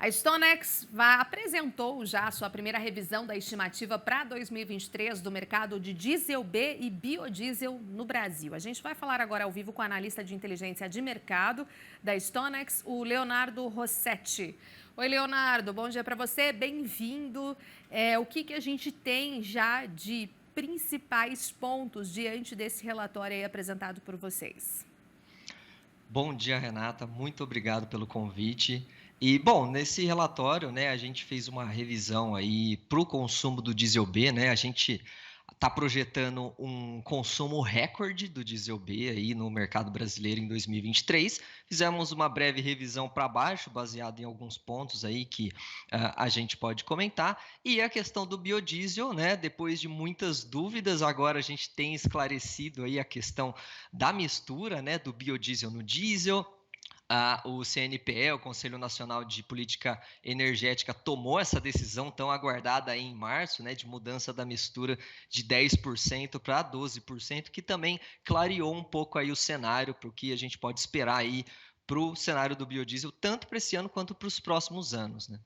A Stonex apresentou já a sua primeira revisão da estimativa para 2023 do mercado de diesel B e biodiesel no Brasil. A gente vai falar agora ao vivo com o analista de inteligência de mercado da Stonex, o Leonardo Rossetti. Oi, Leonardo, bom dia para você, bem-vindo. O que a gente tem já de principais pontos diante desse relatório aí apresentado por vocês? Bom dia, Renata. Muito obrigado pelo convite. E, bom, nesse relatório, né, a gente fez uma revisão aí para o consumo do diesel B, né? A gente está projetando um consumo recorde do diesel B aí no mercado brasileiro em 2023. Fizemos uma breve revisão para baixo, baseado em alguns pontos aí que a gente pode comentar. E a questão do biodiesel, né? Depois de muitas dúvidas, agora a gente tem esclarecido aí a questão da mistura, né, do biodiesel no diesel. O CNPE, o Conselho Nacional de Política Energética, tomou essa decisão tão aguardada aí em março, né, de mudança da mistura de 10% para 12%, que também clareou um pouco aí o cenário para o que a gente pode esperar aí para o cenário do biodiesel, tanto para esse ano quanto para os próximos anos, né?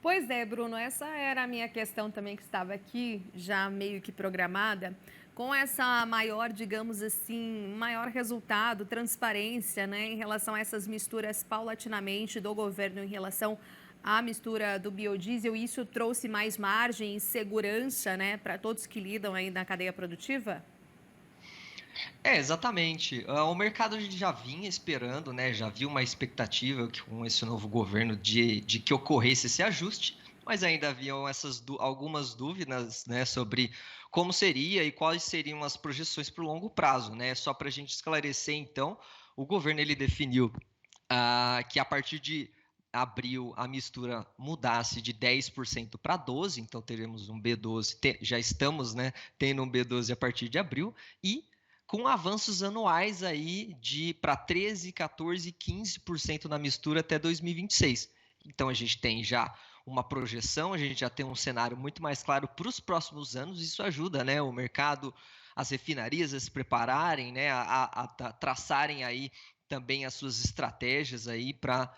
Pois é, Bruno, essa era a minha questão também que estava aqui, já meio que programada, com essa maior, digamos assim, maior resultado, transparência, né, em relação a essas misturas paulatinamente do governo em relação à mistura do biodiesel. Isso trouxe mais margem e segurança, né, para todos que lidam aí na cadeia produtiva? Exatamente. O mercado a gente já vinha esperando, né? Já havia uma expectativa que com esse novo governo de que ocorresse esse ajuste, mas ainda haviam algumas dúvidas, né, sobre como seria e quais seriam as projeções para o longo prazo, né? Só para a gente esclarecer, então, o governo ele definiu que a partir de abril a mistura mudasse de 10% para 12%, então teremos um B12, já estamos, né, tendo um B12 a partir de abril, e com avanços anuais aí de para 13, 14, 15% na mistura até 2026. Então a gente tem já uma projeção, a gente já tem um cenário muito mais claro para os próximos anos. Isso ajuda, né, o mercado, as refinarias a se prepararem, né, a traçarem aí também as suas estratégias aí para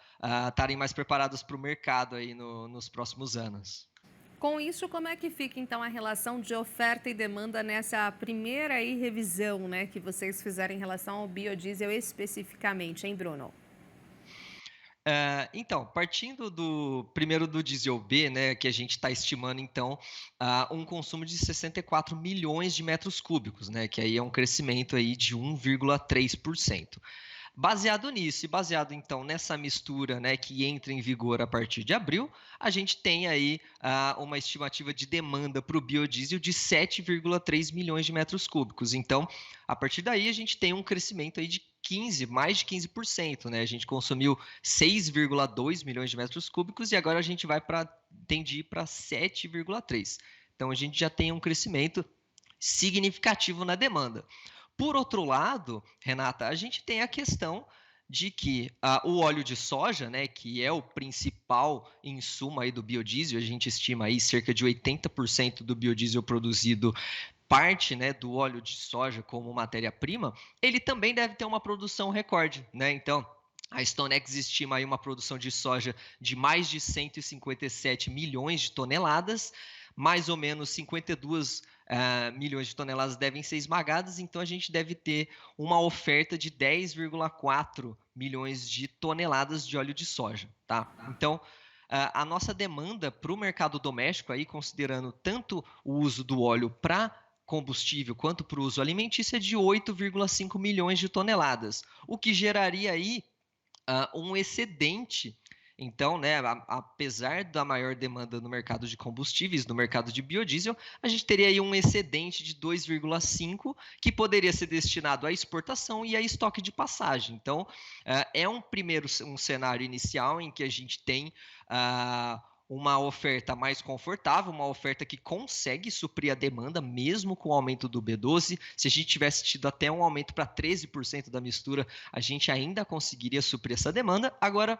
estarem mais preparadas para o mercado aí nos próximos anos. Com isso, como é que fica então a relação de oferta e demanda nessa primeira aí revisão, né, que vocês fizeram em relação ao biodiesel especificamente, hein, Bruno? Então, partindo primeiro do diesel B, né, que a gente está estimando, então, um consumo de 64 milhões de metros cúbicos, né, que aí é um crescimento aí de 1,3%. Baseado nisso e baseado então nessa mistura, né, que entra em vigor a partir de abril, a gente tem aí uma estimativa de demanda para o biodiesel de 7,3 milhões de metros cúbicos. Então, a partir daí a gente tem um crescimento aí de mais de 15%, né? A gente consumiu 6,2 milhões de metros cúbicos e agora a gente tem de ir para 7,3. Então a gente já tem um crescimento significativo na demanda. Por outro lado, Renata, a gente tem a questão de que o óleo de soja, né, que é o principal insumo aí do biodiesel, a gente estima aí cerca de 80% do biodiesel produzido parte, né, do óleo de soja como matéria-prima, ele também deve ter uma produção recorde, né? Então, a Stonex estima aí uma produção de soja de mais de 157 milhões de toneladas, mais ou menos 52 milhões de toneladas devem ser esmagadas, então a gente deve ter uma oferta de 10,4 milhões de toneladas de óleo de soja, tá? Então, a nossa demanda para o mercado doméstico, aí, considerando tanto o uso do óleo para combustível quanto para o uso alimentício, é de 8,5 milhões de toneladas, o que geraria aí um excedente. Então, né, apesar da maior demanda no mercado de combustíveis, no mercado de biodiesel, a gente teria aí um excedente de 2,5 que poderia ser destinado à exportação e a estoque de passagem. Então, é um cenário inicial em que a gente tem uma oferta mais confortável, uma oferta que consegue suprir a demanda, mesmo com o aumento do B12. Se a gente tivesse tido até um aumento para 13% da mistura, a gente ainda conseguiria suprir essa demanda. Agora,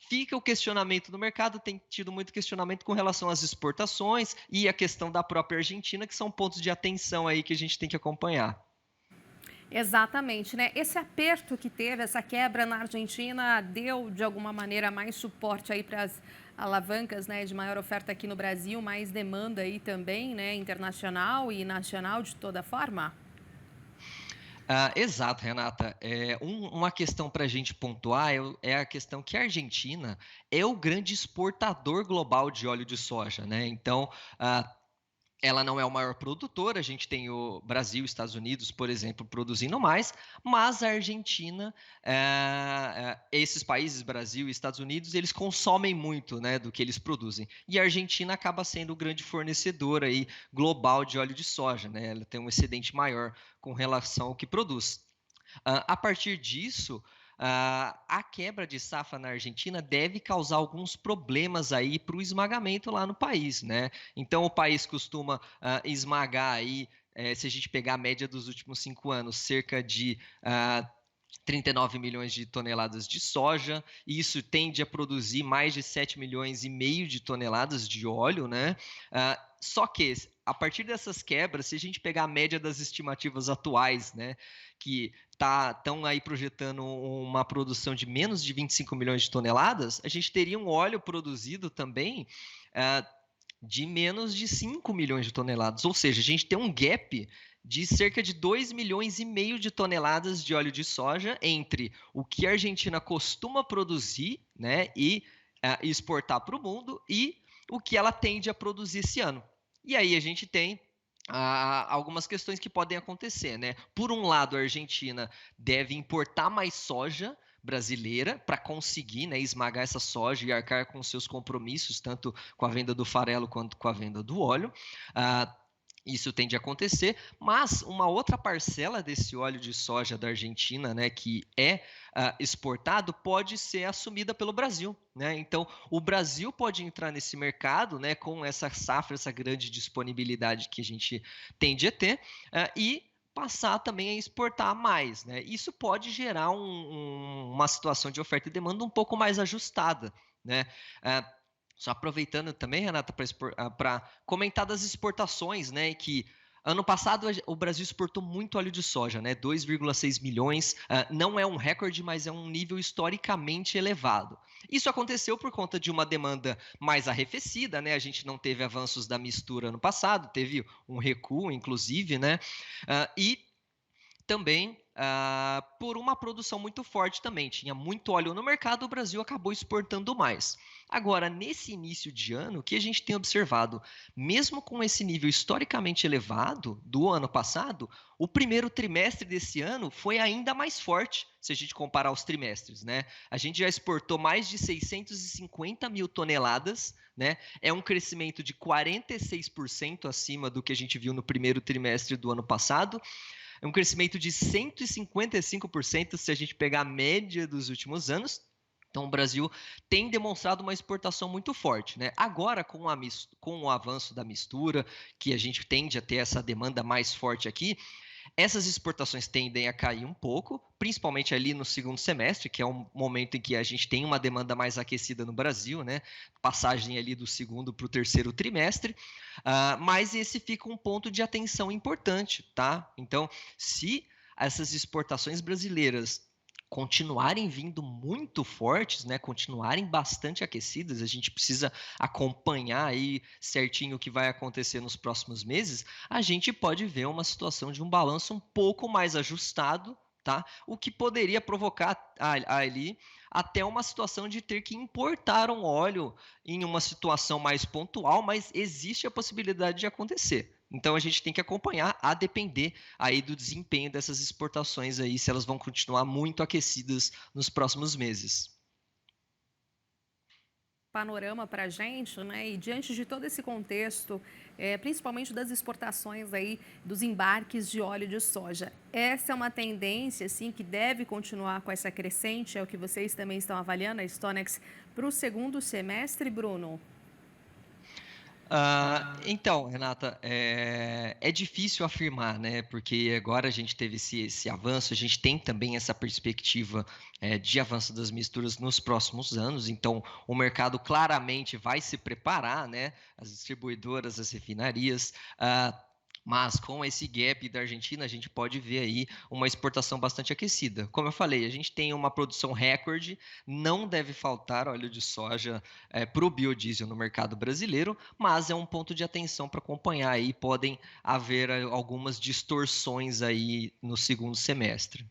fica o questionamento no mercado, tem tido muito questionamento com relação às exportações e a questão da própria Argentina, que são pontos de atenção aí que a gente tem que acompanhar. Exatamente, né? Esse aperto que teve, essa quebra na Argentina, deu de alguma maneira mais suporte aí para as alavancas, né, de maior oferta aqui no Brasil, mais demanda aí também, né, internacional e nacional de toda forma? Exato, Renata. Uma questão para a gente pontuar é a questão que a Argentina é o grande exportador global de óleo de soja, né? Então, ah, ela não é o maior produtor, a gente tem o Brasil e Estados Unidos, por exemplo, produzindo mais, mas a Argentina, esses países, Brasil e Estados Unidos, eles consomem muito, né, do que eles produzem. E a Argentina acaba sendo o grande fornecedor aí global de óleo de soja, né? Ela tem um excedente maior com relação ao que produz. A partir disso, a quebra de safra na Argentina deve causar alguns problemas aí para o esmagamento lá no país, né? Então, o país costuma esmagar aí, se a gente pegar a média dos últimos 5 anos, cerca de 39 milhões de toneladas de soja, e isso tende a produzir mais de 7 milhões e meio de toneladas de óleo, né? Só que a partir dessas quebras, se a gente pegar a média das estimativas atuais, né, que estão aí projetando uma produção de menos de 25 milhões de toneladas, a gente teria um óleo produzido também de menos de 5 milhões de toneladas. Ou seja, a gente tem um gap de cerca de 2 milhões e meio de toneladas de óleo de soja entre o que a Argentina costuma produzir, né, e exportar para o mundo e o que ela tende a produzir esse ano. E aí a gente tem algumas questões que podem acontecer, né? Por um lado, a Argentina deve importar mais soja brasileira para conseguir, né, esmagar essa soja e arcar com seus compromissos, tanto com a venda do farelo quanto com a venda do óleo. Isso tende a acontecer, mas uma outra parcela desse óleo de soja da Argentina, né, que é exportado, pode ser assumida pelo Brasil, né? Então, o Brasil pode entrar nesse mercado, né, com essa safra, essa grande disponibilidade que a gente tende a ter, e passar também a exportar mais, né? Isso pode gerar uma situação de oferta e demanda um pouco mais ajustada, né? Só aproveitando também, Renata, para comentar das exportações, né? Que ano passado o Brasil exportou muito óleo de soja, né? 2,6 milhões. Não é um recorde, mas é um nível historicamente elevado. Isso aconteceu por conta de uma demanda mais arrefecida, né? A gente não teve avanços da mistura ano passado, teve um recuo, inclusive, né? E também por uma produção muito forte também. Tinha muito óleo no mercado, o Brasil acabou exportando mais. Agora, nesse início de ano, o que a gente tem observado, mesmo com esse nível historicamente elevado do ano passado, o primeiro trimestre desse ano foi ainda mais forte, se a gente comparar os trimestres, né? A gente já exportou mais de 650 mil toneladas, né? É um crescimento de 46% acima do que a gente viu no primeiro trimestre do ano passado. É um crescimento de 155% se a gente pegar a média dos últimos anos. Então, o Brasil tem demonstrado uma exportação muito forte, né? Agora, com o avanço da mistura, que a gente tende a ter essa demanda mais forte aqui, essas exportações tendem a cair um pouco, principalmente ali no segundo semestre, que é um momento em que a gente tem uma demanda mais aquecida no Brasil, né? Passagem ali do segundo para o terceiro trimestre, mas esse fica um ponto de atenção importante, tá? Então, se essas exportações brasileiras continuarem vindo muito fortes, né, continuarem bastante aquecidas, a gente precisa acompanhar aí certinho o que vai acontecer nos próximos meses, a gente pode ver uma situação de um balanço um pouco mais ajustado, tá? O que poderia provocar ali até uma situação de ter que importar um óleo em uma situação mais pontual, mas existe a possibilidade de acontecer. Então a gente tem que acompanhar a depender aí do desempenho dessas exportações aí, se elas vão continuar muito aquecidas nos próximos meses. Panorama para a gente, né? E diante de todo esse contexto, principalmente das exportações aí, dos embarques de óleo de soja, essa é uma tendência, assim, que deve continuar com essa crescente, é o que vocês também estão avaliando, a Stonex, para o segundo semestre, Bruno? Então, Renata, é difícil afirmar, né? Porque agora a gente teve esse avanço, a gente tem também essa perspectiva de avanço das misturas nos próximos anos, então o mercado claramente vai se preparar, né? As distribuidoras, as refinarias. Mas com esse gap da Argentina, a gente pode ver aí uma exportação bastante aquecida. Como eu falei, a gente tem uma produção recorde, não deve faltar óleo de soja para o biodiesel no mercado brasileiro, mas é um ponto de atenção para acompanhar aí, podem haver algumas distorções aí no segundo semestre.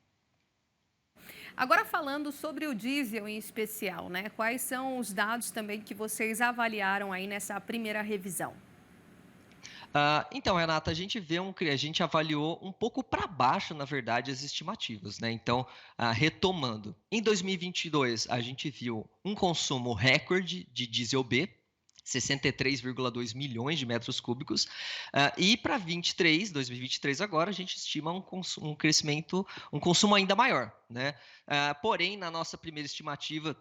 Agora falando sobre o diesel em especial, né? Quais são os dados também que vocês avaliaram aí nessa primeira revisão? Então, Renata, a gente avaliou um pouco para baixo, na verdade, as estimativas, né? Então, retomando, em 2022 a gente viu um consumo recorde de diesel B, 63,2 milhões de metros cúbicos, e para 2023 agora a gente estima um crescimento, um consumo ainda maior, né? Porém, na nossa primeira estimativa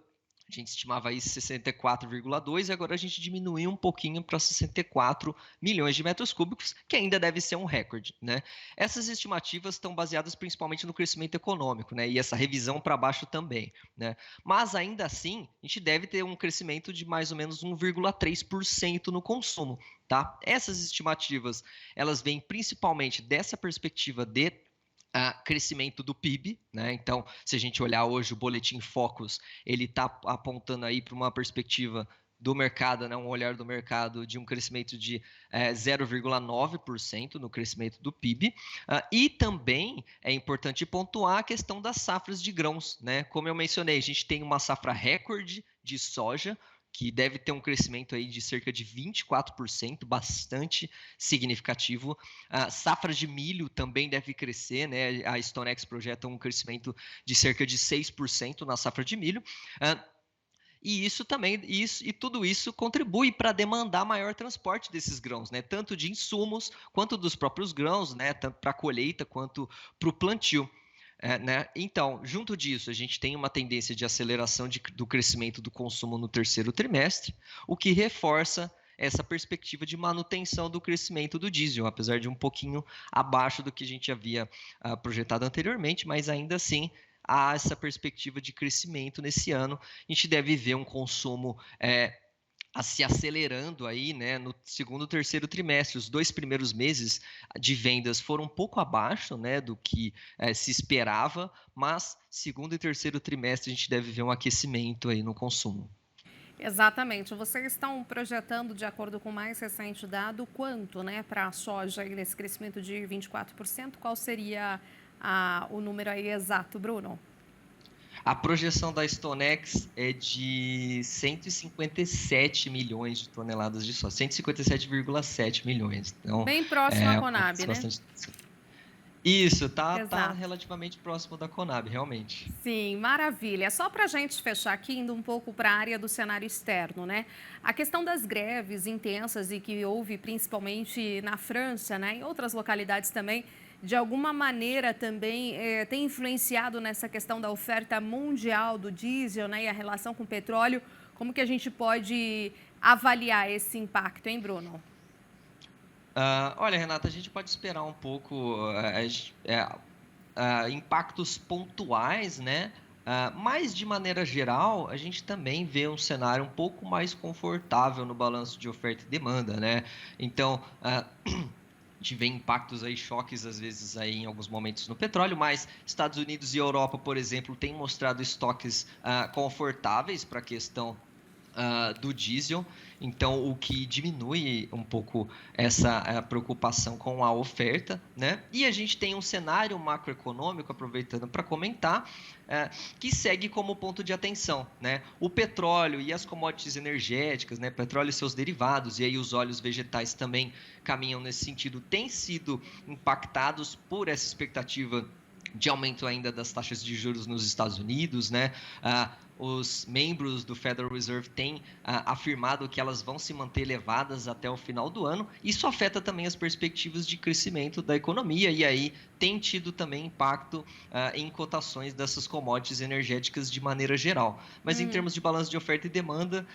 a gente estimava aí 64,2 e agora a gente diminuiu um pouquinho para 64 milhões de metros cúbicos, que ainda deve ser um recorde, né? Essas estimativas estão baseadas principalmente no crescimento econômico, né? E essa revisão para baixo também, né? Mas ainda assim, a gente deve ter um crescimento de mais ou menos 1,3% no consumo, tá? Essas estimativas, elas vêm principalmente dessa perspectiva de crescimento do PIB, né? Então, se a gente olhar hoje o Boletim Focus, ele está apontando aí para uma perspectiva do mercado, né, um olhar do mercado de um crescimento de 0,9% no crescimento do PIB. E também é importante pontuar a questão das safras de grãos, né? Como eu mencionei, a gente tem uma safra recorde de soja, que deve ter um crescimento aí de cerca de 24%, bastante significativo. Safras de milho também deve crescer, né? A Stonex projeta um crescimento de cerca de 6% na safra de milho. E isso também, e tudo isso contribui para demandar maior transporte desses grãos, né? Tanto de insumos quanto dos próprios grãos, né? Tanto para a colheita quanto para o plantio. Né? Então, junto disso, a gente tem uma tendência de aceleração do crescimento do consumo no terceiro trimestre, o que reforça essa perspectiva de manutenção do crescimento do diesel, apesar de um pouquinho abaixo do que a gente havia projetado anteriormente, mas ainda assim há essa perspectiva de crescimento nesse ano. A gente deve ver um consumo se acelerando aí, né, no segundo e terceiro trimestre. Os 2 primeiros meses de vendas foram um pouco abaixo, né, do que se esperava, mas segundo e terceiro trimestre a gente deve ver um aquecimento aí no consumo. Exatamente. Vocês estão projetando, de acordo com o mais recente dado, quanto, né, para a soja aí nesse crescimento de 24%? Qual seria o número aí exato, Bruno? A projeção da Stonex é de 157 milhões de toneladas de soja, 157,7 milhões. Então, bem próximo à Conab, né? Bastante... Isso, tá Exato. relativamente próximo da Conab, realmente. Sim, maravilha. Só para a gente fechar aqui, indo um pouco para a área do cenário externo, né? A questão das greves intensas e que houve principalmente na França, né? Em outras localidades também, de alguma maneira também tem influenciado nessa questão da oferta mundial do diesel, né? E a relação com o petróleo. Como que a gente pode avaliar esse impacto, hein, Bruno? Olha, Renata, a gente pode esperar um pouco impactos pontuais, né? Mas, de maneira geral, a gente também vê um cenário um pouco mais confortável no balanço de oferta e demanda, né? Então, a gente vê impactos aí, choques às vezes aí em alguns momentos no petróleo, mas Estados Unidos e Europa, por exemplo, têm mostrado estoques confortáveis para a questão do diesel, então o que diminui um pouco essa preocupação com a oferta, né? E a gente tem um cenário macroeconômico, aproveitando para comentar, que segue como ponto de atenção, né? O petróleo e as commodities energéticas, né? Petróleo e seus derivados, e aí os óleos vegetais também caminham nesse sentido, têm sido impactados por essa expectativa de aumento ainda das taxas de juros nos Estados Unidos, né? Os membros do Federal Reserve têm afirmado que elas vão se manter elevadas até o final do ano. Isso afeta também as perspectivas de crescimento da economia e aí tem tido também impacto em cotações dessas commodities energéticas de maneira geral. Mas em termos de balanço de oferta e demanda,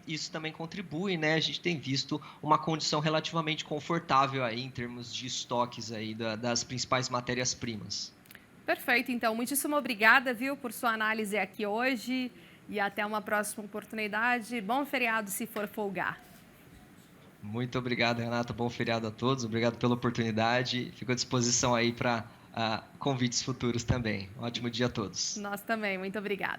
isso também contribui, né? A gente tem visto uma condição relativamente confortável aí em termos de estoques aí das principais matérias-primas. Perfeito, então, muitíssimo obrigada, viu, por sua análise aqui hoje e até uma próxima oportunidade. Bom feriado se for folgar. Muito obrigado, Renata. Bom feriado a todos. Obrigado pela oportunidade. Fico à disposição aí para convites futuros também. Um ótimo dia a todos. Nós também, muito obrigada.